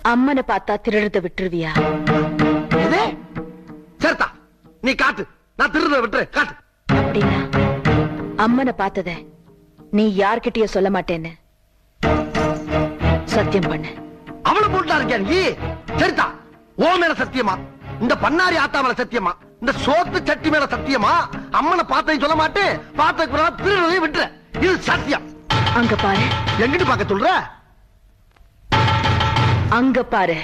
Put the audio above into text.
அம்மனை பார்த்தா திருடுறத விட்டுருவியா? சேர்த்தா நீ காட்டு, நான் திருடுறத விட்டுரு, காட்டு. அப்படின்னா அம்மனை பார்த்தத நீ யார்கிட்டயே சொல்ல மாட்டேன்னு சத்தியம் பண்ணு. அவளை போட்டா இருக்கியா நீ? சரிதா, ஓ மேல சத்தியமா, இந்த பண்ணாரி ஆத்தா மேல சத்தியமா, இந்த சோத்து சட்டி மேல சத்தியமா, அம்மனை பார்த்ததையும் சொல்ல மாட்டேன், பார்த்ததுக்கு திருடுறதையும் விட்டுற. இது சத்தியம். அங்க பாரு. எங்கிட்டு பார்க்க சொல்ற? அங்க பாரு.